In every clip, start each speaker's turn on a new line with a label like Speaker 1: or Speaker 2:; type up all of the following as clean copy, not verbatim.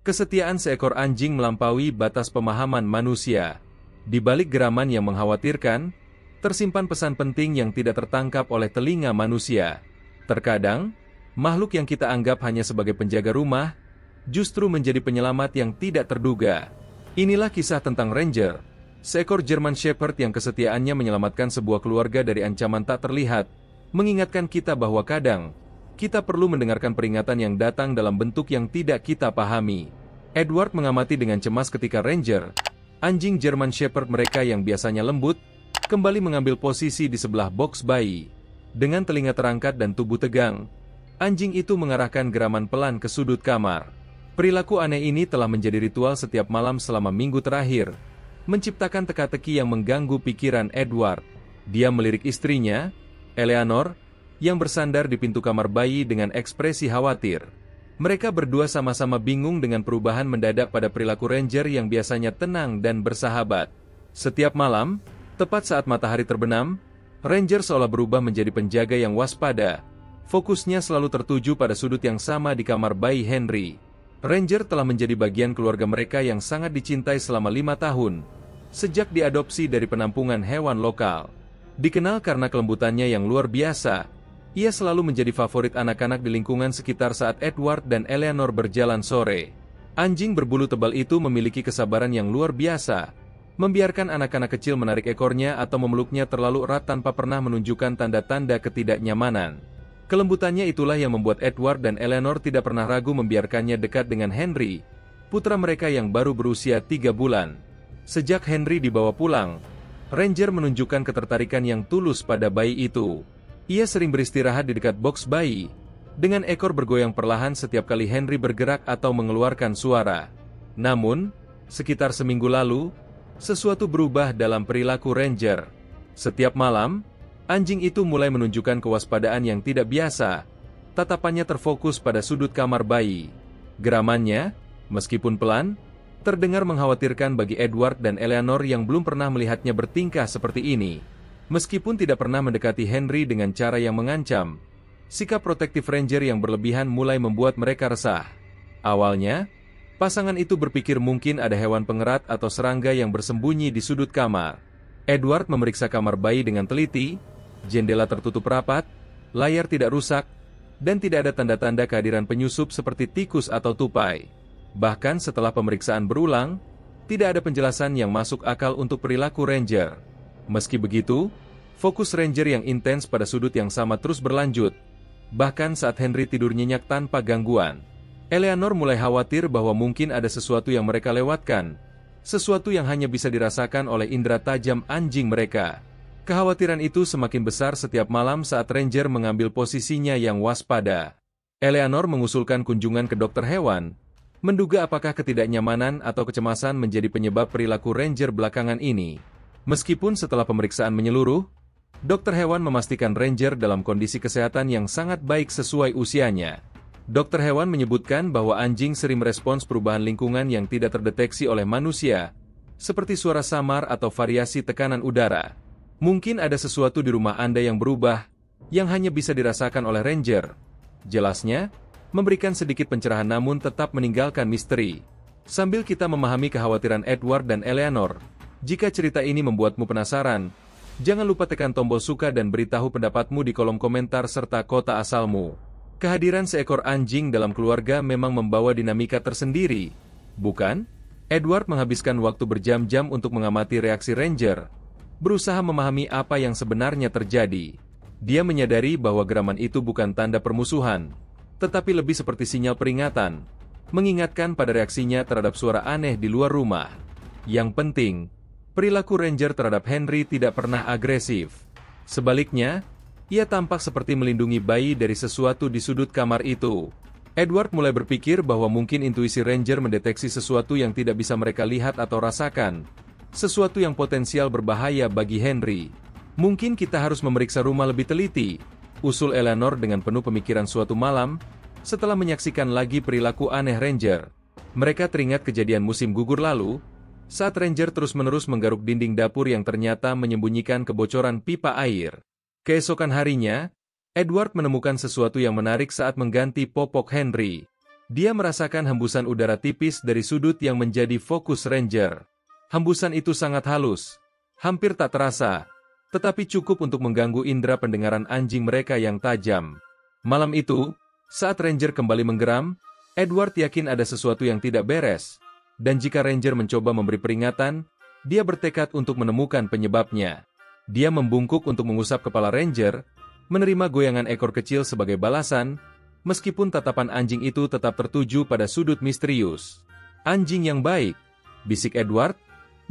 Speaker 1: Kesetiaan seekor anjing melampaui batas pemahaman manusia. Di balik geraman yang mengkhawatirkan, tersimpan pesan penting yang tidak tertangkap oleh telinga manusia. Terkadang, makhluk yang kita anggap hanya sebagai penjaga rumah, justru menjadi penyelamat yang tidak terduga. Inilah kisah tentang Ranger, seekor German Shepherd yang kesetiaannya menyelamatkan sebuah keluarga dari ancaman tak terlihat, mengingatkan kita bahwa kadang, kita perlu mendengarkan peringatan yang datang dalam bentuk yang tidak kita pahami. Edward mengamati dengan cemas ketika Ranger, anjing German Shepherd mereka yang biasanya lembut, kembali mengambil posisi di sebelah box bayi. Dengan telinga terangkat dan tubuh tegang, anjing itu mengarahkan geraman pelan ke sudut kamar. Perilaku aneh ini telah menjadi ritual setiap malam selama minggu terakhir, menciptakan teka-teki yang mengganggu pikiran Edward. Dia melirik istrinya, Eleanor, yang bersandar di pintu kamar bayi dengan ekspresi khawatir. Mereka berdua sama-sama bingung dengan perubahan mendadak pada perilaku Ranger yang biasanya tenang dan bersahabat. Setiap malam, tepat saat matahari terbenam, Ranger seolah berubah menjadi penjaga yang waspada. Fokusnya selalu tertuju pada sudut yang sama di kamar bayi Henry. Ranger telah menjadi bagian keluarga mereka yang sangat dicintai selama 5 tahun, sejak diadopsi dari penampungan hewan lokal. Dikenal karena kelembutannya yang luar biasa, ia selalu menjadi favorit anak-anak di lingkungan sekitar saat Edward dan Eleanor berjalan sore. Anjing berbulu tebal itu memiliki kesabaran yang luar biasa, membiarkan anak-anak kecil menarik ekornya atau memeluknya terlalu erat tanpa pernah menunjukkan tanda-tanda ketidaknyamanan. Kelembutannya itulah yang membuat Edward dan Eleanor tidak pernah ragu membiarkannya dekat dengan Henry, putra mereka yang baru berusia 3 bulan. Sejak Henry dibawa pulang, Ranger menunjukkan ketertarikan yang tulus pada bayi itu. Ia sering beristirahat di dekat box bayi, dengan ekor bergoyang perlahan setiap kali Henry bergerak atau mengeluarkan suara. Namun, sekitar seminggu lalu, sesuatu berubah dalam perilaku Ranger. Setiap malam, anjing itu mulai menunjukkan kewaspadaan yang tidak biasa. Tatapannya terfokus pada sudut kamar bayi. Geramannya, meskipun pelan, terdengar mengkhawatirkan bagi Edward dan Eleanor yang belum pernah melihatnya bertingkah seperti ini. Meskipun tidak pernah mendekati Henry dengan cara yang mengancam, sikap protektif Ranger yang berlebihan mulai membuat mereka resah. Awalnya, pasangan itu berpikir mungkin ada hewan pengerat atau serangga yang bersembunyi di sudut kamar. Edward memeriksa kamar bayi dengan teliti, jendela tertutup rapat, layar tidak rusak, dan tidak ada tanda-tanda kehadiran penyusup seperti tikus atau tupai. Bahkan setelah pemeriksaan berulang, tidak ada penjelasan yang masuk akal untuk perilaku Ranger. Meski begitu, fokus Ranger yang intens pada sudut yang sama terus berlanjut. Bahkan saat Henry tidur nyenyak tanpa gangguan, Eleanor mulai khawatir bahwa mungkin ada sesuatu yang mereka lewatkan, sesuatu yang hanya bisa dirasakan oleh indera tajam anjing mereka. Kekhawatiran itu semakin besar setiap malam saat Ranger mengambil posisinya yang waspada. Eleanor mengusulkan kunjungan ke dokter hewan, menduga apakah ketidaknyamanan atau kecemasan menjadi penyebab perilaku Ranger belakangan ini. Meskipun setelah pemeriksaan menyeluruh, dokter hewan memastikan Ranger dalam kondisi kesehatan yang sangat baik sesuai usianya. Dokter hewan menyebutkan bahwa anjing sering merespons perubahan lingkungan yang tidak terdeteksi oleh manusia, seperti suara samar atau variasi tekanan udara. Mungkin ada sesuatu di rumah Anda yang berubah, yang hanya bisa dirasakan oleh Ranger. Jelasnya, memberikan sedikit pencerahan namun tetap meninggalkan misteri. Sambil kita memahami kekhawatiran Edward dan Eleanor, jika cerita ini membuatmu penasaran, jangan lupa tekan tombol suka dan beritahu pendapatmu di kolom komentar serta kota asalmu. Kehadiran seekor anjing dalam keluarga memang membawa dinamika tersendiri, bukan? Edward menghabiskan waktu berjam-jam untuk mengamati reaksi Ranger, berusaha memahami apa yang sebenarnya terjadi. Dia menyadari bahwa geraman itu bukan tanda permusuhan, tetapi lebih seperti sinyal peringatan, mengingatkan pada reaksinya terhadap suara aneh di luar rumah. Yang penting, perilaku Ranger terhadap Henry tidak pernah agresif. Sebaliknya, ia tampak seperti melindungi bayi dari sesuatu di sudut kamar itu. Edward mulai berpikir bahwa mungkin intuisi Ranger mendeteksi sesuatu yang tidak bisa mereka lihat atau rasakan, sesuatu yang potensial berbahaya bagi Henry. Mungkin kita harus memeriksa rumah lebih teliti, usul Eleanor dengan penuh pemikiran suatu malam, setelah menyaksikan lagi perilaku aneh Ranger. Mereka teringat kejadian musim gugur lalu, saat Ranger terus-menerus menggaruk dinding dapur yang ternyata menyembunyikan kebocoran pipa air. Keesokan harinya, Edward menemukan sesuatu yang menarik saat mengganti popok Henry. Dia merasakan hembusan udara tipis dari sudut yang menjadi fokus Ranger. Hembusan itu sangat halus, hampir tak terasa, tetapi cukup untuk mengganggu indera pendengaran anjing mereka yang tajam. Malam itu, saat Ranger kembali menggeram, Edward yakin ada sesuatu yang tidak beres, dan jika Ranger mencoba memberi peringatan, dia bertekad untuk menemukan penyebabnya. Dia membungkuk untuk mengusap kepala Ranger, menerima goyangan ekor kecil sebagai balasan, meskipun tatapan anjing itu tetap tertuju pada sudut misterius. "Anjing yang baik," bisik Edward,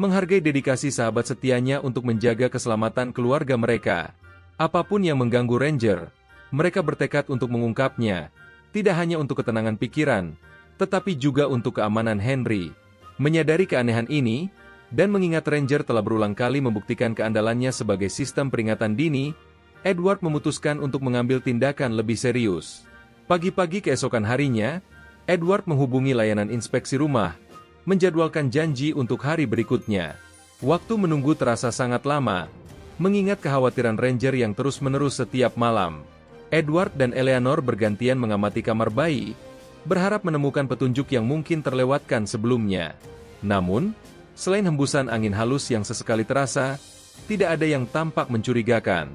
Speaker 1: menghargai dedikasi sahabat setianya untuk menjaga keselamatan keluarga mereka. Apapun yang mengganggu Ranger, mereka bertekad untuk mengungkapnya, tidak hanya untuk ketenangan pikiran, tetapi juga untuk keamanan Henry. Menyadari keanehan ini, dan mengingat Ranger telah berulang kali membuktikan keandalannya sebagai sistem peringatan dini, Edward memutuskan untuk mengambil tindakan lebih serius. Pagi-pagi keesokan harinya, Edward menghubungi layanan inspeksi rumah, menjadwalkan janji untuk hari berikutnya. Waktu menunggu terasa sangat lama, mengingat kekhawatiran Ranger yang terus-menerus setiap malam. Edward dan Eleanor bergantian mengamati kamar bayi, berharap menemukan petunjuk yang mungkin terlewatkan sebelumnya. Namun, selain hembusan angin halus yang sesekali terasa, tidak ada yang tampak mencurigakan.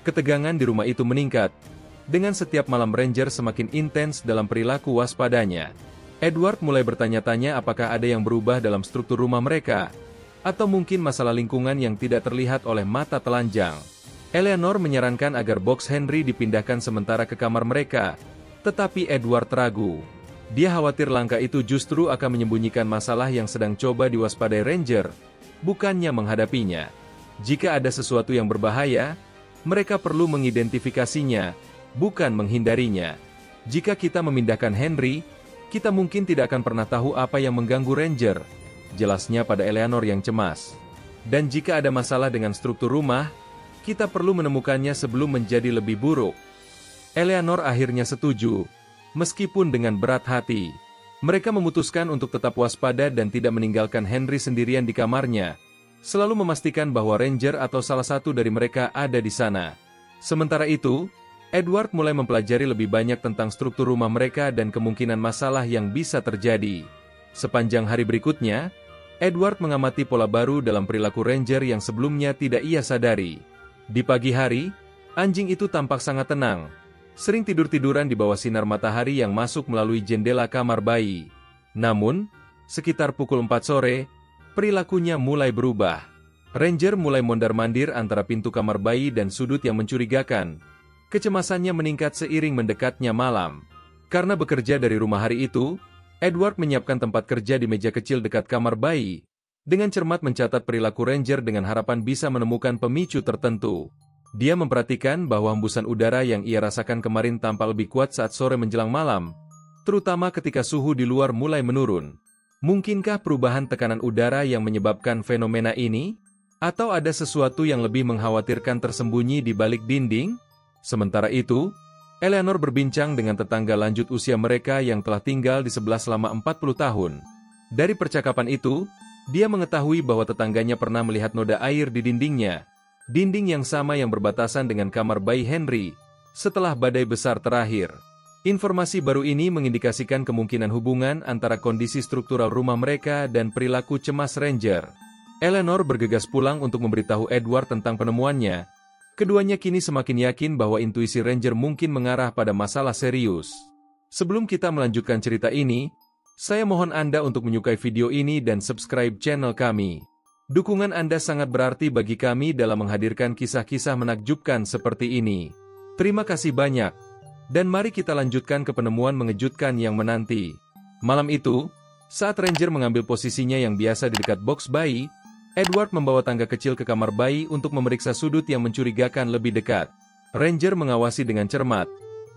Speaker 1: Ketegangan di rumah itu meningkat, dengan setiap malam Ranger semakin intens dalam perilaku waspadanya. Edward mulai bertanya-tanya apakah ada yang berubah dalam struktur rumah mereka, atau mungkin masalah lingkungan yang tidak terlihat oleh mata telanjang. Eleanor menyarankan agar box Henry dipindahkan sementara ke kamar mereka, tetapi Edward ragu. Dia khawatir langkah itu justru akan menyembunyikan masalah yang sedang coba diwaspadai Ranger, bukannya menghadapinya. Jika ada sesuatu yang berbahaya, mereka perlu mengidentifikasinya, bukan menghindarinya. Jika kita memindahkan Henry, kita mungkin tidak akan pernah tahu apa yang mengganggu Ranger, jelasnya pada Eleanor yang cemas. Dan jika ada masalah dengan struktur rumah, kita perlu menemukannya sebelum menjadi lebih buruk. Eleanor akhirnya setuju, meskipun dengan berat hati. Mereka memutuskan untuk tetap waspada dan tidak meninggalkan Henry sendirian di kamarnya, selalu memastikan bahwa Ranger atau salah satu dari mereka ada di sana. Sementara itu, Edward mulai mempelajari lebih banyak tentang struktur rumah mereka dan kemungkinan masalah yang bisa terjadi. Sepanjang hari berikutnya, Edward mengamati pola baru dalam perilaku Ranger yang sebelumnya tidak ia sadari. Di pagi hari, anjing itu tampak sangat tenang, sering tidur-tiduran di bawah sinar matahari yang masuk melalui jendela kamar bayi. Namun, sekitar pukul 4 sore, perilakunya mulai berubah. Ranger mulai mondar-mandir antara pintu kamar bayi dan sudut yang mencurigakan. Kecemasannya meningkat seiring mendekatnya malam. Karena bekerja dari rumah hari itu, Edward menyiapkan tempat kerja di meja kecil dekat kamar bayi, dengan cermat mencatat perilaku Ranger dengan harapan bisa menemukan pemicu tertentu. Dia memperhatikan bahwa hembusan udara yang ia rasakan kemarin tampak lebih kuat saat sore menjelang malam, terutama ketika suhu di luar mulai menurun. Mungkinkah perubahan tekanan udara yang menyebabkan fenomena ini? Atau ada sesuatu yang lebih mengkhawatirkan tersembunyi di balik dinding? Sementara itu, Eleanor berbincang dengan tetangga lanjut usia mereka yang telah tinggal di sebelah selama 40 tahun. Dari percakapan itu, dia mengetahui bahwa tetangganya pernah melihat noda air di dindingnya, dinding yang sama yang berbatasan dengan kamar bayi Henry, setelah badai besar terakhir. Informasi baru ini mengindikasikan kemungkinan hubungan antara kondisi struktural rumah mereka dan perilaku cemas Ranger. Eleanor bergegas pulang untuk memberitahu Edward tentang penemuannya. Keduanya kini semakin yakin bahwa intuisi Ranger mungkin mengarah pada masalah serius. Sebelum kita melanjutkan cerita ini, saya mohon Anda untuk menyukai video ini dan subscribe channel kami. Dukungan Anda sangat berarti bagi kami dalam menghadirkan kisah-kisah menakjubkan seperti ini. Terima kasih banyak. Dan mari kita lanjutkan ke penemuan mengejutkan yang menanti. Malam itu, saat Ranger mengambil posisinya yang biasa di dekat box bayi, Edward membawa tangga kecil ke kamar bayi untuk memeriksa sudut yang mencurigakan lebih dekat. Ranger mengawasi dengan cermat,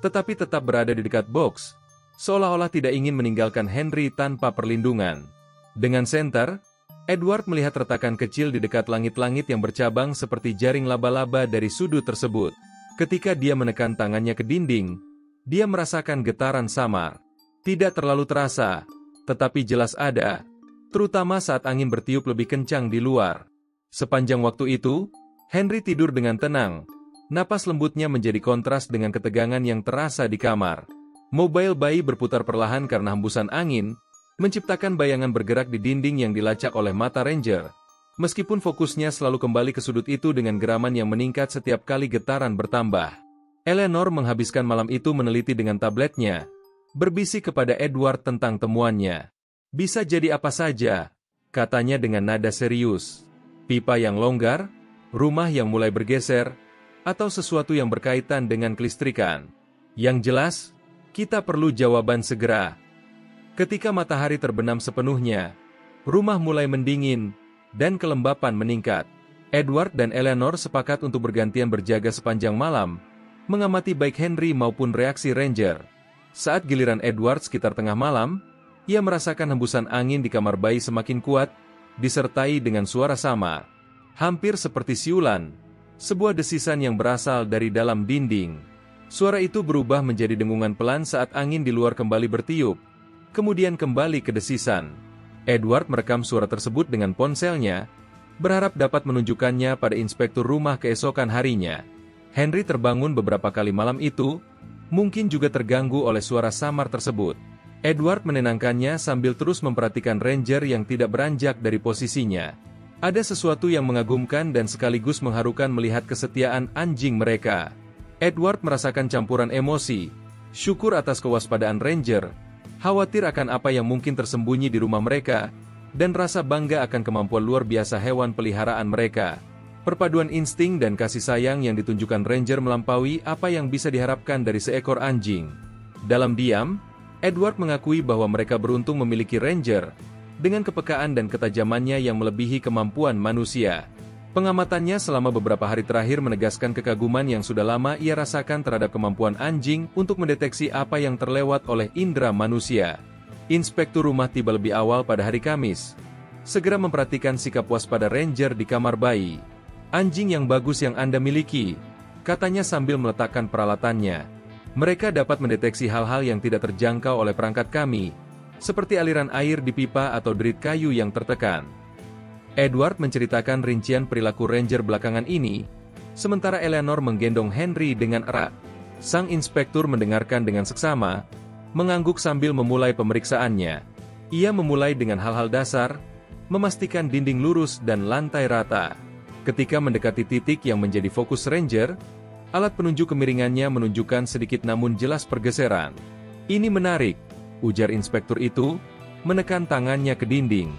Speaker 1: tetapi tetap berada di dekat box, seolah-olah tidak ingin meninggalkan Henry tanpa perlindungan. Dengan senter, Edward melihat retakan kecil di dekat langit-langit yang bercabang seperti jaring laba-laba dari sudut tersebut. Ketika dia menekan tangannya ke dinding, dia merasakan getaran samar. Tidak terlalu terasa, tetapi jelas ada, terutama saat angin bertiup lebih kencang di luar. Sepanjang waktu itu, Henry tidur dengan tenang. Napas lembutnya menjadi kontras dengan ketegangan yang terasa di kamar. Mobil bayi berputar perlahan karena hembusan angin, menciptakan bayangan bergerak di dinding yang dilacak oleh mata Ranger. Meskipun fokusnya selalu kembali ke sudut itu dengan geraman yang meningkat setiap kali getaran bertambah. Eleanor menghabiskan malam itu meneliti dengan tabletnya, berbisik kepada Edward tentang temuannya. Bisa jadi apa saja, katanya dengan nada serius. Pipa yang longgar, rumah yang mulai bergeser, atau sesuatu yang berkaitan dengan kelistrikan. Yang jelas, kita perlu jawaban segera. Ketika matahari terbenam sepenuhnya, rumah mulai mendingin, dan kelembapan meningkat. Edward dan Eleanor sepakat untuk bergantian berjaga sepanjang malam, mengamati baik Henry maupun reaksi Ranger. Saat giliran Edward sekitar tengah malam, ia merasakan hembusan angin di kamar bayi semakin kuat, disertai dengan suara samar. Hampir seperti siulan, sebuah desisan yang berasal dari dalam dinding. Suara itu berubah menjadi dengungan pelan saat angin di luar kembali bertiup, kemudian kembali ke desisan. Edward merekam suara tersebut dengan ponselnya, berharap dapat menunjukkannya pada inspektur rumah keesokan harinya. Henry terbangun beberapa kali malam itu, mungkin juga terganggu oleh suara samar tersebut. Edward menenangkannya sambil terus memperhatikan Ranger yang tidak beranjak dari posisinya. Ada sesuatu yang mengagumkan dan sekaligus mengharukan melihat kesetiaan anjing mereka. Edward merasakan campuran emosi, syukur atas kewaspadaan Ranger, khawatir akan apa yang mungkin tersembunyi di rumah mereka, dan rasa bangga akan kemampuan luar biasa hewan peliharaan mereka. Perpaduan insting dan kasih sayang yang ditunjukkan Ranger melampaui apa yang bisa diharapkan dari seekor anjing. Dalam diam, Edward mengakui bahwa mereka beruntung memiliki Ranger, dengan kepekaan dan ketajamannya yang melebihi kemampuan manusia. Pengamatannya selama beberapa hari terakhir menegaskan kekaguman yang sudah lama ia rasakan terhadap kemampuan anjing untuk mendeteksi apa yang terlewat oleh indera manusia. Inspektur rumah tiba lebih awal pada hari Kamis, segera memperhatikan sikap waspada Ranger di kamar bayi. Anjing yang bagus yang Anda miliki, katanya sambil meletakkan peralatannya. Mereka dapat mendeteksi hal-hal yang tidak terjangkau oleh perangkat kami, seperti aliran air di pipa atau derit kayu yang tertekan. Edward menceritakan rincian perilaku Ranger belakangan ini, sementara Eleanor menggendong Henry dengan erat. Sang inspektur mendengarkan dengan seksama, mengangguk sambil memulai pemeriksaannya. Ia memulai dengan hal-hal dasar, memastikan dinding lurus dan lantai rata. Ketika mendekati titik yang menjadi fokus Ranger, alat penunjuk kemiringannya menunjukkan sedikit namun jelas pergeseran. Ini menarik, ujar inspektur itu, menekan tangannya ke dinding.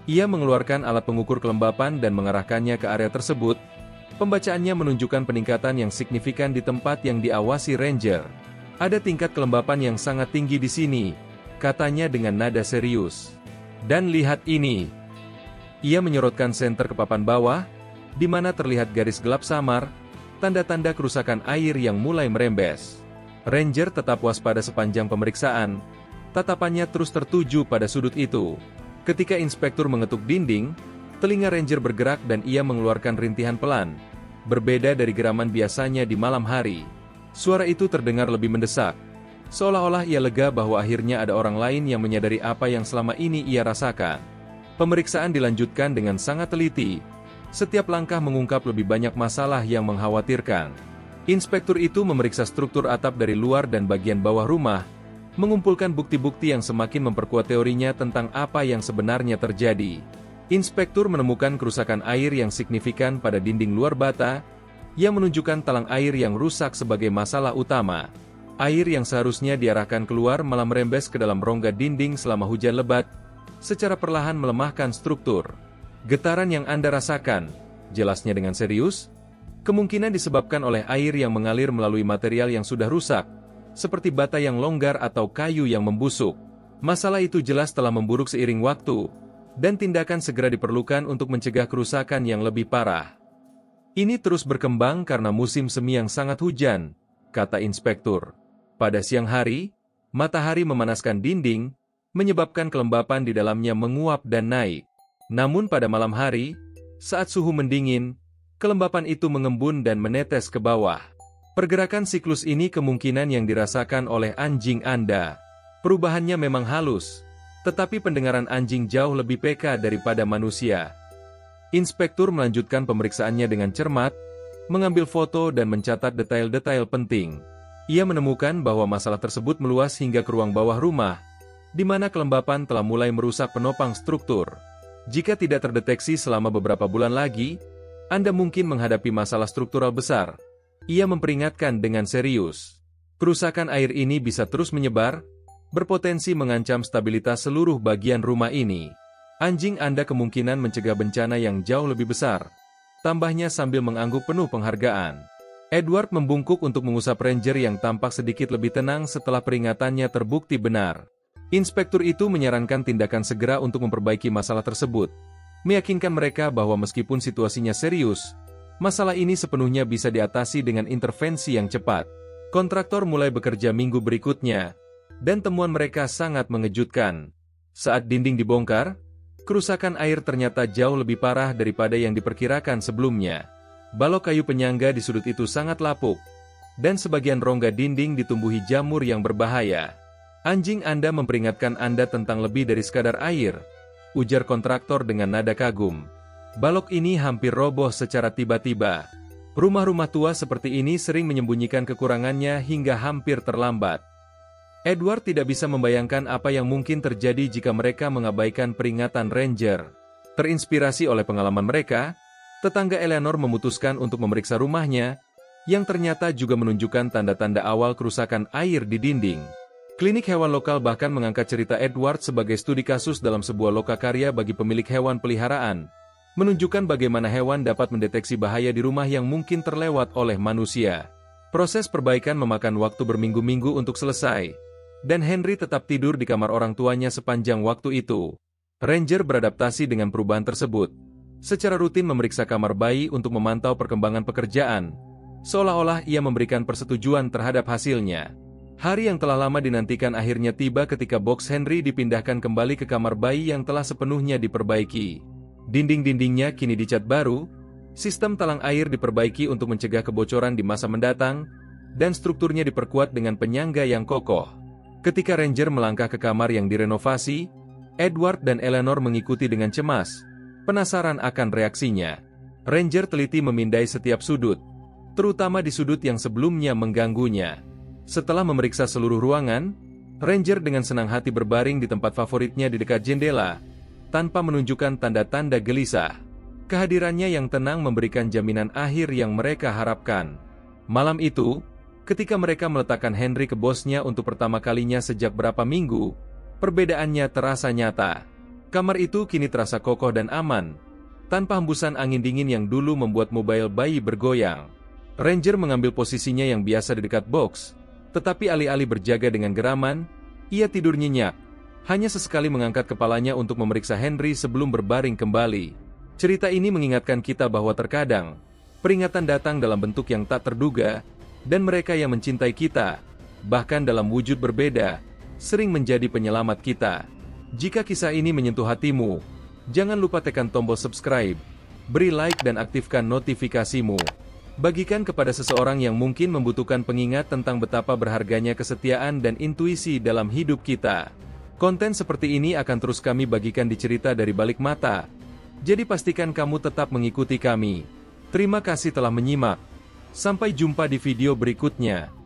Speaker 1: Ia mengeluarkan alat pengukur kelembapan dan mengarahkannya ke area tersebut. Pembacaannya menunjukkan peningkatan yang signifikan di tempat yang diawasi Ranger. Ada tingkat kelembapan yang sangat tinggi di sini, katanya dengan nada serius. Dan lihat ini. Ia menyorotkan senter ke papan bawah, di mana terlihat garis gelap samar, tanda-tanda kerusakan air yang mulai merembes. Ranger tetap waspada sepanjang pemeriksaan, tatapannya terus tertuju pada sudut itu. Ketika inspektur mengetuk dinding, telinga Ranger bergerak dan ia mengeluarkan rintihan pelan, berbeda dari geraman biasanya di malam hari. Suara itu terdengar lebih mendesak, seolah-olah ia lega bahwa akhirnya ada orang lain yang menyadari apa yang selama ini ia rasakan. Pemeriksaan dilanjutkan dengan sangat teliti. Setiap langkah mengungkap lebih banyak masalah yang mengkhawatirkan. Inspektur itu memeriksa struktur atap dari luar dan bagian bawah rumah, mengumpulkan bukti-bukti yang semakin memperkuat teorinya tentang apa yang sebenarnya terjadi. Inspektur menemukan kerusakan air yang signifikan pada dinding luar bata, yang menunjukkan talang air yang rusak sebagai masalah utama. Air yang seharusnya diarahkan keluar malah merembes ke dalam rongga dinding selama hujan lebat, secara perlahan melemahkan struktur. Getaran yang Anda rasakan, jelasnya dengan serius, kemungkinan disebabkan oleh air yang mengalir melalui material yang sudah rusak, seperti bata yang longgar atau kayu yang membusuk. Masalah itu jelas telah memburuk seiring waktu, dan tindakan segera diperlukan untuk mencegah kerusakan yang lebih parah. Ini terus berkembang karena musim semi yang sangat hujan, kata inspektur. Pada siang hari, matahari memanaskan dinding, menyebabkan kelembapan di dalamnya menguap dan naik. Namun pada malam hari, saat suhu mendingin, kelembapan itu mengembun dan menetes ke bawah. Pergerakan siklus ini kemungkinan yang dirasakan oleh anjing Anda. Perubahannya memang halus, tetapi pendengaran anjing jauh lebih peka daripada manusia. Inspektur melanjutkan pemeriksaannya dengan cermat, mengambil foto dan mencatat detail-detail penting. Ia menemukan bahwa masalah tersebut meluas hingga ke ruang bawah rumah, di mana kelembapan telah mulai merusak penopang struktur. Jika tidak terdeteksi selama beberapa bulan lagi, Anda mungkin menghadapi masalah struktural besar. Ia memperingatkan dengan serius. Kerusakan air ini bisa terus menyebar, berpotensi mengancam stabilitas seluruh bagian rumah ini. Anjing Anda kemungkinan mencegah bencana yang jauh lebih besar. Tambahnya sambil mengangguk penuh penghargaan. Edward membungkuk untuk mengusap Ranger yang tampak sedikit lebih tenang setelah peringatannya terbukti benar. Inspektur itu menyarankan tindakan segera untuk memperbaiki masalah tersebut, meyakinkan mereka bahwa meskipun situasinya serius, masalah ini sepenuhnya bisa diatasi dengan intervensi yang cepat. Kontraktor mulai bekerja minggu berikutnya, dan temuan mereka sangat mengejutkan. Saat dinding dibongkar, kerusakan air ternyata jauh lebih parah daripada yang diperkirakan sebelumnya. Balok kayu penyangga di sudut itu sangat lapuk, dan sebagian rongga dinding ditumbuhi jamur yang berbahaya. Anjing Anda memperingatkan Anda tentang lebih dari sekadar air, ujar kontraktor dengan nada kagum. Balok ini hampir roboh secara tiba-tiba. Rumah-rumah tua seperti ini sering menyembunyikan kekurangannya hingga hampir terlambat. Edward tidak bisa membayangkan apa yang mungkin terjadi jika mereka mengabaikan peringatan Ranger. Terinspirasi oleh pengalaman mereka, tetangga Eleanor memutuskan untuk memeriksa rumahnya, yang ternyata juga menunjukkan tanda-tanda awal kerusakan air di dinding. Klinik hewan lokal bahkan mengangkat cerita Edward sebagai studi kasus dalam sebuah lokakarya bagi pemilik hewan peliharaan, menunjukkan bagaimana hewan dapat mendeteksi bahaya di rumah yang mungkin terlewat oleh manusia. Proses perbaikan memakan waktu berminggu-minggu untuk selesai, dan Henry tetap tidur di kamar orang tuanya sepanjang waktu itu. Ranger beradaptasi dengan perubahan tersebut, secara rutin memeriksa kamar bayi untuk memantau perkembangan pekerjaan, seolah-olah ia memberikan persetujuan terhadap hasilnya. Hari yang telah lama dinantikan akhirnya tiba ketika box Henry dipindahkan kembali ke kamar bayi yang telah sepenuhnya diperbaiki. Dinding-dindingnya kini dicat baru, sistem talang air diperbaiki untuk mencegah kebocoran di masa mendatang, dan strukturnya diperkuat dengan penyangga yang kokoh. Ketika Ranger melangkah ke kamar yang direnovasi, Edward dan Eleanor mengikuti dengan cemas, penasaran akan reaksinya. Ranger teliti memindai setiap sudut, terutama di sudut yang sebelumnya mengganggunya. Setelah memeriksa seluruh ruangan, Ranger dengan senang hati berbaring di tempat favoritnya di dekat jendela, tanpa menunjukkan tanda-tanda gelisah. Kehadirannya yang tenang memberikan jaminan akhir yang mereka harapkan. Malam itu, ketika mereka meletakkan Henry ke bosnya untuk pertama kalinya sejak berapa minggu, perbedaannya terasa nyata. Kamar itu kini terasa kokoh dan aman, tanpa hembusan angin dingin yang dulu membuat mobil bayi bergoyang. Ranger mengambil posisinya yang biasa di dekat box, tetapi alih-alih berjaga dengan geraman, ia tidur nyenyak, hanya sesekali mengangkat kepalanya untuk memeriksa Henry sebelum berbaring kembali. Cerita ini mengingatkan kita bahwa terkadang, peringatan datang dalam bentuk yang tak terduga, dan mereka yang mencintai kita, bahkan dalam wujud berbeda, sering menjadi penyelamat kita. Jika kisah ini menyentuh hatimu, jangan lupa tekan tombol subscribe, beri like dan aktifkan notifikasimu. Bagikan kepada seseorang yang mungkin membutuhkan pengingat tentang betapa berharganya kesetiaan dan intuisi dalam hidup kita. Konten seperti ini akan terus kami bagikan di Cerita dari Balik Mata. Jadi pastikan kamu tetap mengikuti kami. Terima kasih telah menyimak. Sampai jumpa di video berikutnya.